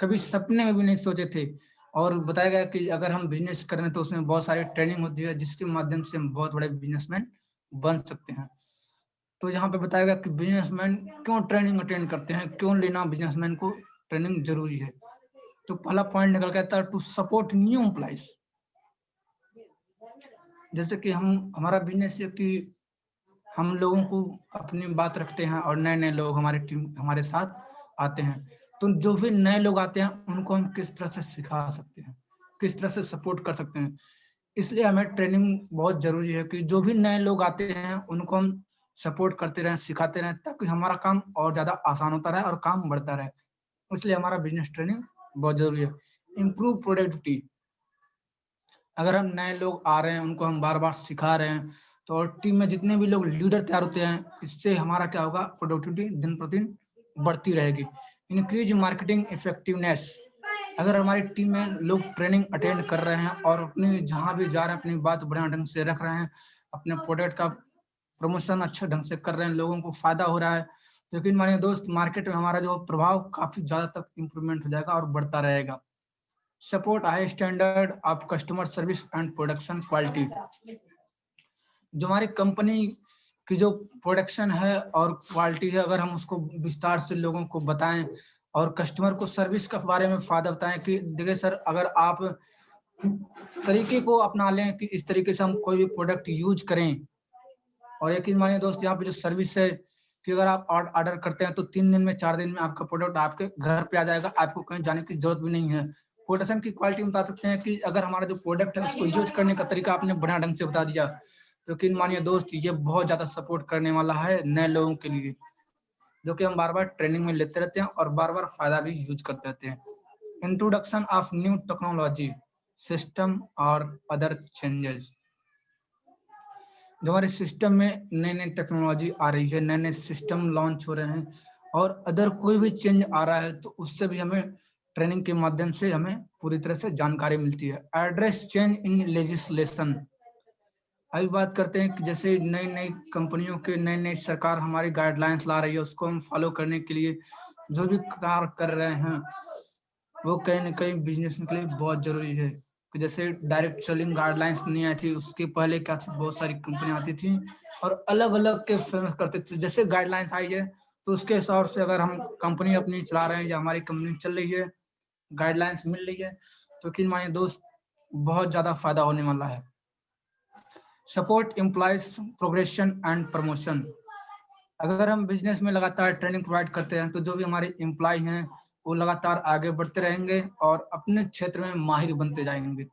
कभी सपने में भी नहीं सोचे थे, और बताया गया कि अगर हम बिजनेस करें तो उसमें बहुत सारी ट्रेनिंग होती है जिसके माध्यम से हम बहुत बड़े बिजनेसमैन बन सकते हैं। तो यहाँ पे बताया गया कि बिजनेसमैन क्यों ट्रेनिंग अटेंड करते हैं, क्यों लेना बिजनेसमैन को ट्रेनिंग जरूरी है। तो पहला पॉइंट निकल के आता है टू सपोर्ट न्यू एम्प्लॉइज। जैसे कि हमारा बिजनेस है कि हम लोगों को अपनी बात रखते हैं और नए नए लोग हमारी टीम हमारे साथ आते हैं, तो जो भी नए लोग आते हैं उनको हम किस तरह से सिखा सकते हैं, किस तरह से सपोर्ट कर सकते हैं। इसलिए हमें ट्रेनिंग बहुत जरूरी है कि जो भी नए लोग आते हैं उनको हम सपोर्ट करते रहें, सिखाते रहें, ताकि हमारा काम और ज्यादा आसान होता रहे और काम बढ़ता रहे। इसलिए हमारा बिजनेस ट्रेनिंग बहुत जरूरी है। Improve productivity. अगर हम नए लोग आ रहे हैं उनको हम बार बार सिखा रहे हैं तो और टीम में जितने भी लोग लीडर तैयार होते हैं इससे हमारा क्या होगा, प्रोडक्टिविटी दिन प्रतिदिन बढ़ती रहेगी। Increase marketing effectiveness. अगर हमारी टीम में लोग ट्रेनिंग अटेंड कर रहे हैं और अपनी जहां भी जा रहे हैं अपनी बात बढ़िया ढंग से रख रहे हैं, अपने प्रोडक्ट का प्रमोशन अच्छे ढंग से कर रहे हैं, लोगों को फायदा हो रहा है, तो यकीन मानिए दोस्त मार्केट में हमारा जो प्रभाव काफी ज्यादा तक इंप्रूवमेंट हो जाएगा और बढ़ता रहेगा। Support high standard of customer service and production quality. जो हमारी कंपनी की जो प्रोडक्शन है और क्वालिटी है, अगर हम उसको विस्तार से लोगों को बताएं और कस्टमर को सर्विस के बारे में फायदा बताएं कि देखिए सर अगर आप तरीके को अपना लें कि इस तरीके से हम कोई भी प्रोडक्ट यूज करें, और यकीन मानिए दोस्त यहाँ पे जो सर्विस है कि अगर आप ऑर्डर करते हैं तो 3 दिन में 4 दिन में आपका प्रोडक्ट आपके घर पे आ जाएगा, आपको कहीं जाने की जरूरत भी नहीं है। प्रोडक्शन की क्वालिटी बता सकते हैं कि अगर हमारा जो प्रोडक्ट है उसको यूज करने का तरीका आपने बढ़िया ढंग से बता दिया, तो यकीन मानिए दोस्त ये बहुत ज्यादा सपोर्ट करने वाला है नए लोगों के लिए, जो कि हम बार बार ट्रेनिंग में लेते रहते हैं और बार बार फायदा भी यूज करते रहते हैं। Introduction of new technology system और अदर चेंजेस। जो हमारे सिस्टम में नई नई टेक्नोलॉजी आ रही है, नए नए सिस्टम लॉन्च हो रहे हैं और अदर कोई भी चेंज आ रहा है तो उससे भी हमें ट्रेनिंग के माध्यम से हमें पूरी तरह से जानकारी मिलती है। Address change in legislation. अभी बात करते हैं कि जैसे नई नई कंपनियों के नई नई सरकार हमारी गाइडलाइंस ला रही है, उसको हम फॉलो करने के लिए जो भी कार्य कर रहे हैं वो कहीं ना कहीं बिजनेस के लिए बहुत जरूरी है। कि जैसे डायरेक्ट सेलिंग गाइडलाइंस नहीं आई थी उसके पहले क्या थी, बहुत सारी कंपनियां आती थी और अलग अलग के फेमस करते थे। जैसे गाइडलाइंस आई है तो उसके हिसाब से अगर हम कंपनी अपनी चला रहे हैं या हमारी कंपनी चल रही है, गाइडलाइंस मिल रही है, तो कि मानिए दोस्त बहुत ज्यादा फायदा होने वाला है। Support employees progression and promotion. अगर हम बिजनेस में लगातार ट्रेनिंग प्रोवाइड करते हैं तो जो भी हमारे एम्प्लॉय हैं वो लगातार आगे बढ़ते रहेंगे और अपने क्षेत्र में माहिर बनते जाएंगे।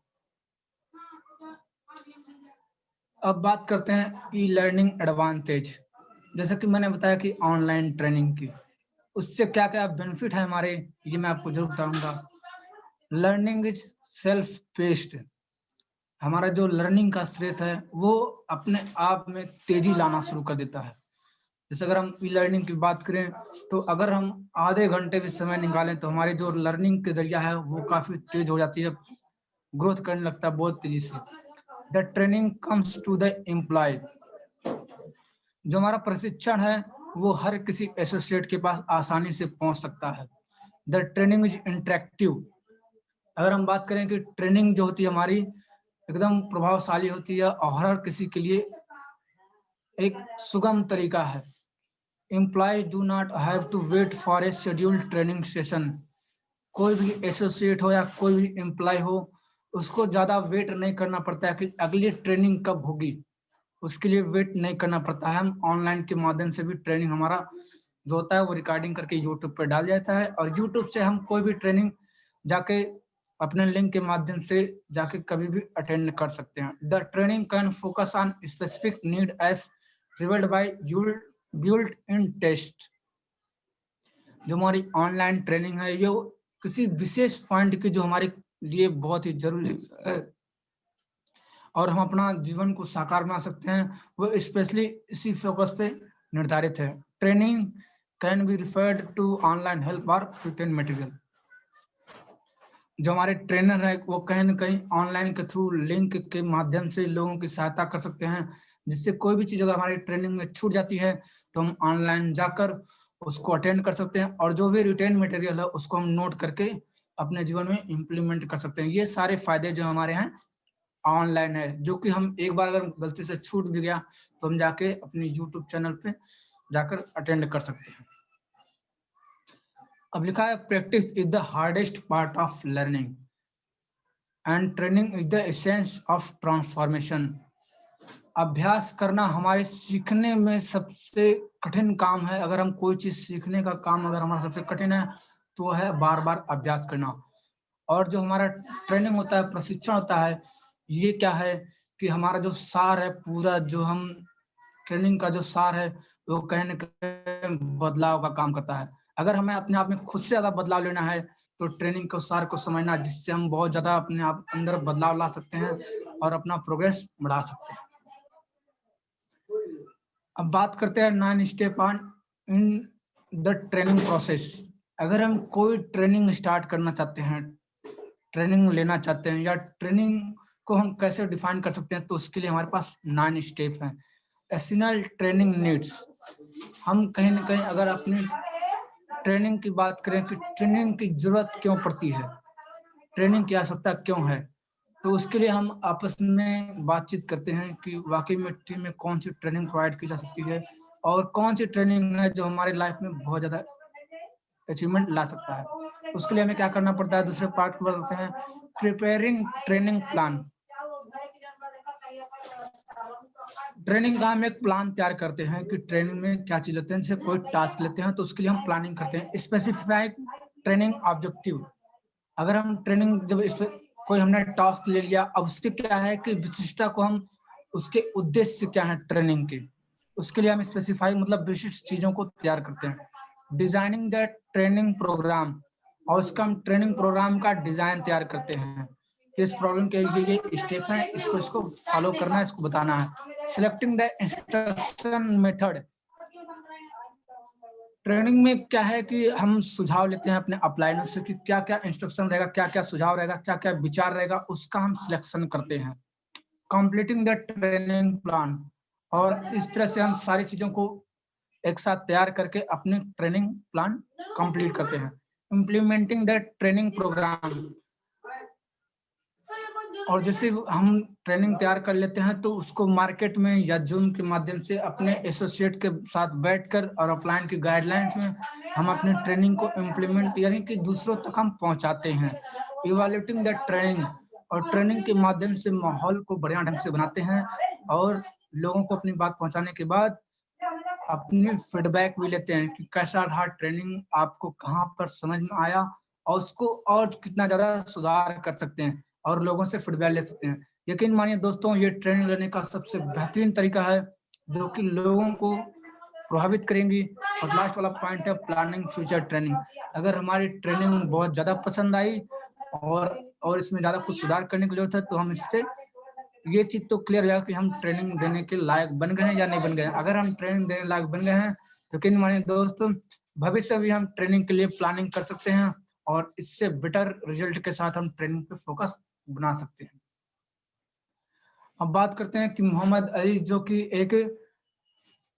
अब बात करते हैं ई लर्निंग एडवांटेज। जैसे कि मैंने बताया कि ऑनलाइन ट्रेनिंग की उससे क्या क्या बेनिफिट है हमारे, ये मैं आपको जरूर बताऊंगा। Learning is self paced. हमारा जो लर्निंग का स्रोत है वो अपने आप में तेजी लाना शुरू कर देता है। जैसे अगर हम ई लर्निंग की बात करें तो अगर हम आधे घंटे भी समय निकालें तो हमारी जो लर्निंग के जरिया है वो काफी तेज हो जाती है, ग्रोथ करने लगता है बहुत तेजी से। The training comes to the employ. जो हमारा प्रशिक्षण है वो हर किसी एसोसिएट के पास आसानी से पहुंच सकता है। The training is interactive. अगर हम बात करें कि ट्रेनिंग जो होती है हमारी एकदम प्रभावशाली होती है और हर किसी के लिए एक सुगम तरीका है। Employees do not have to wait for a scheduled training session. कोई भी एसोसिएट हो या कोई भी एम्प्लॉय हो, उसको ज्यादा वेट नहीं करना पड़ता है कि अगली ट्रेनिंग कब होगी, उसके लिए वेट नहीं करना पड़ता है। हम ऑनलाइन के माध्यम से भी ट्रेनिंग हमारा जो होता है वो रिकॉर्डिंग करके यूट्यूब पर डाल जाता है, और यूट्यूब से हम कोई भी ट्रेनिंग जाके अपने लिंक के माध्यम से जाके कभी भी अटेंड कर सकते हैं। The training can focus on specific need as reward by built in test. जो हमारी ऑनलाइन ट्रेनिंग है ये किसी विशेष पॉइंट की जो हमारे लिए बहुत ही जरूरी है और हम अपना जीवन को साकार बना सकते हैं, वो स्पेशली इसी फोकस पे निर्धारित है। Training can be referred to online help और रिटेन मटेरियल। जो हमारे ट्रेनर है वो कहीं ना कहीं ऑनलाइन के थ्रू लिंक के माध्यम से लोगों की सहायता कर सकते हैं, जिससे कोई भी चीज अगर हमारी ट्रेनिंग में छूट जाती है तो हम ऑनलाइन जाकर उसको अटेंड कर सकते हैं, और जो भी रिटेन मटेरियल है उसको हम नोट करके अपने जीवन में इम्प्लीमेंट कर सकते हैं। ये सारे फायदे जो हमारे हैं ऑनलाइन है, जो कि हम एक बार अगर गलती से छूट भी गया तो हम जाके अपनी यूट्यूब चैनल पे जाकर अटेंड कर सकते हैं। अब लिखा है practice is the hardest part of learning and training is the essence of transformation. अभ्यास करना हमारे सीखने में सबसे कठिन काम है। अगर हम कोई चीज सीखने का काम अगर हमारा सबसे कठिन है तो है बार बार अभ्यास करना। और जो हमारा ट्रेनिंग होता है, प्रशिक्षण होता है, ये क्या है कि हमारा जो सार है, पूरा जो हम ट्रेनिंग का जो सार है वो कहीं ना कहीं बदलाव का काम करता है। अगर हमें अपने आप में खुद से ज्यादा बदलाव लेना है तो ट्रेनिंग के सार को समझना, जिससे हम बहुत ज्यादा अपने आप अंदर बदलाव ला सकते हैं और अपना प्रोग्रेस बढ़ा सकते हैं। अब बात करते हैं 9 step on in the training process. अगर हम कोई ट्रेनिंग स्टार्ट करना चाहते हैं, ट्रेनिंग लेना चाहते हैं, या ट्रेनिंग को हम कैसे डिफाइन कर सकते हैं, तो उसके लिए हमारे पास 9 स्टेप हैं। Essential training needs. हम कहीं ना कहीं अगर अपनी ट्रेनिंग की बात करें कि ट्रेनिंग की जरूरत क्यों पड़ती है, ट्रेनिंग की आवश्यकता क्यों है, तो उसके लिए हम आपस में बातचीत करते हैं कि वाकई में टीम में कौन सी ट्रेनिंग प्रोवाइड की जा सकती है और कौन सी ट्रेनिंग है जो हमारी लाइफ में बहुत ज्यादा अचीवमेंट ला सकता है। उसके लिए हमें क्या करना पड़ता है, दूसरे पार्ट को बोलते हैं प्रिपेयरिंग ट्रेनिंग प्लान। ट्रेनिंग का हम एक प्लान तैयार करते हैं कि ट्रेनिंग में क्या चीज लेते हैं। जैसे कोई टास्क लेते हैं तो उसके लिए हम प्लानिंग करते हैं। Specified training objective. अगर हम ट्रेनिंग जब इस कोई हमने टास्क ले लिया, अब उसके क्या है कि विशिष्टता को हम उसके उद्देश्य क्या है ट्रेनिंग के, उसके लिए हम स्पेसिफाई मतलब विशिष्ट चीजों को तैयार करते हैं। डिजाइनिंग द ट्रेनिंग प्रोग्राम, और उसका हम ट्रेनिंग प्रोग्राम का डिजाइन तैयार करते हैं। इस प्रॉब्लम के लिए ये स्टेप है, इसको फॉलो करना है, इसको बताना है। Selecting the instruction method. Training में क्या है कि हम सुझाव लेते हैं अपने अपलाइनर से कि क्या क्या इंस्ट्रक्शन रहेगा, क्या क्या सुझाव रहेगा, क्या क्या विचार रहेगा, उसका हम सिलेक्शन करते हैं। कंप्लीटिंग द ट्रेनिंग प्लान, और इस तरह से हम सारी चीजों को एक साथ तैयार करके अपने ट्रेनिंग प्लान कंप्लीट करते हैं। इम्प्लीमेंटिंग द ट्रेनिंग प्रोग्राम, और जैसे हम ट्रेनिंग तैयार कर लेते हैं तो उसको मार्केट में या जूम के माध्यम से अपने एसोसिएट के साथ बैठकर और अपलाइन की गाइडलाइंस में हम अपने ट्रेनिंग को इम्प्लीमेंट यानी कि दूसरों तक हम पहुंचाते हैं। इवैल्यूएटिंग द ट्रेनिंग, और ट्रेनिंग के माध्यम से माहौल को बढ़िया ढंग से बनाते हैं और लोगों को अपनी बात पहुंचाने के बाद अपनी फीडबैक भी लेते हैं कि कैसा रहा ट्रेनिंग, आपको कहाँ पर समझ में आया और उसको और कितना ज्यादा सुधार कर सकते हैं, और लोगों से फीडबैक ले सकते हैं। यकीन मानिए दोस्तों, ये ट्रेनिंग लेने का सबसे बेहतरीन तरीका है जो कि लोगों को प्रभावित करेंगी। और लास्ट वाला पॉइंट है प्लानिंग फ्यूचर ट्रेनिंग। अगर हमारी ट्रेनिंग बहुत ज्यादा पसंद आई और इसमें ज्यादा कुछ सुधार करने की जरूरत है तो हम इससे ये चीज तो क्लियर हो जाएगा कि हम ट्रेनिंग देने के लायक बन गए हैं या नहीं बन गए हैं। अगर हम ट्रेनिंग देने लायक बन गए हैं तो यकीन मानिए दोस्तों, भविष्य भी हम ट्रेनिंग के लिए प्लानिंग कर सकते हैं और इससे बेटर रिजल्ट के साथ हम ट्रेनिंग पे फोकस बना सकते हैं। अब बात करते हैं कि मोहम्मद अली जो कि एक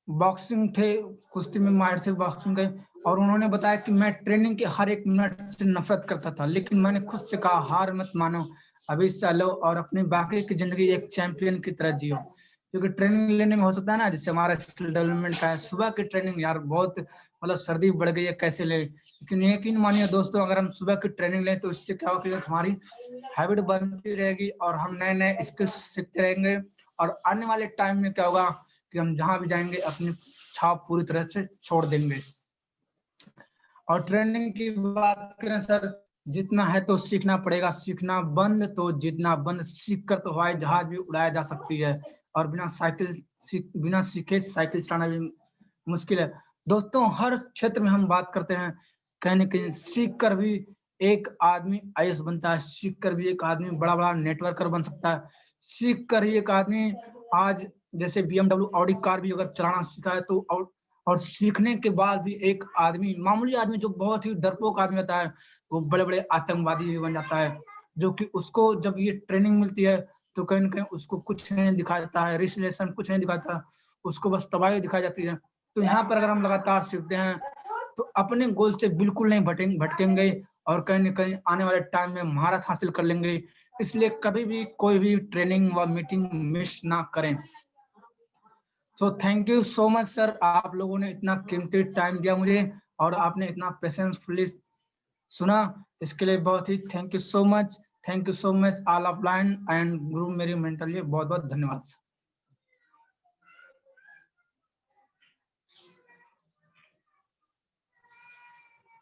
बॉक्सिंग थे, कुश्ती में माहिर थे बॉक्सिंग के, और उन्होंने बताया कि मैं ट्रेनिंग के हर एक मिनट से नफरत करता था, लेकिन मैंने खुद से कहा हार मत मानो, अभी से लो और अपनी बाकी की जिंदगी एक चैंपियन की तरह जियो। क्योंकि ट्रेनिंग लेने में हो सकता है ना, जैसे हमारा स्किल डेवलपमेंट का है, सुबह की ट्रेनिंग यार बहुत मतलब सर्दी बढ़ गई है, कैसे ले, लेकिन यकीन मानिए दोस्तों, अगर हम सुबह की ट्रेनिंग लें तो इससे क्या होगा, हमारी हैबिट बनती रहेगी और हम नए नए स्किल्स सीखते रहेंगे, और आने वाले टाइम में क्या होगा कि हम जहां भी जाएंगे अपनी छाप पूरी तरह से छोड़ देंगे। और ट्रेनिंग की बात करें सर, जितना है तो सीखना पड़ेगा, सीखना बंद तो जितना बंद, सीख कर तो हवाई जहाज भी उड़ाया जा सकती है, और बिना सीखे साइकिल चलाना भी मुश्किल है। दोस्तों हर क्षेत्र में हम बात करते हैं, कहीं न कहीं सीख कर भी एक आदमी आईएएस बनता है, सीख कर भी एक आदमी बड़ा बड़ा नेटवर्कर बन सकता है, सीख कर ही एक आदमी आज जैसे BMW ऑडी कार भी अगर चलाना सीखा है तो, और सीखने के बाद भी एक आदमी, मामूली आदमी जो बहुत ही डरपोक आदमी होता है, वो बड़े बड़े आतंकवादी भी बन जाता है, जो कि उसको जब ये ट्रेनिंग मिलती है तो कहीं ना कहीं उसको कुछ नहीं दिखाया जाता है, रिलेशन कुछ नहीं दिखाता, उसको बस तबाही दिखाई जाती है। तो यहाँ पर अगर हम लगातार सीखते हैं तो अपने गोल से बिल्कुल नहीं भटकेंगे, और कहीं ना कहीं आने वाले टाइम में महारत हासिल कर लेंगे। इसलिए कभी भी कोई भी ट्रेनिंग व मीटिंग मिस ना करें। So thank you so much sir, आप लोगों ने इतना कीमती टाइम दिया मुझे, और आपने इतना पेशेंसफुली सुना, इसके लिए बहुत ही thank you so much. Thank you so much all of line and गुरु मेरी मेंटली, बहुत बहुत धन्यवाद।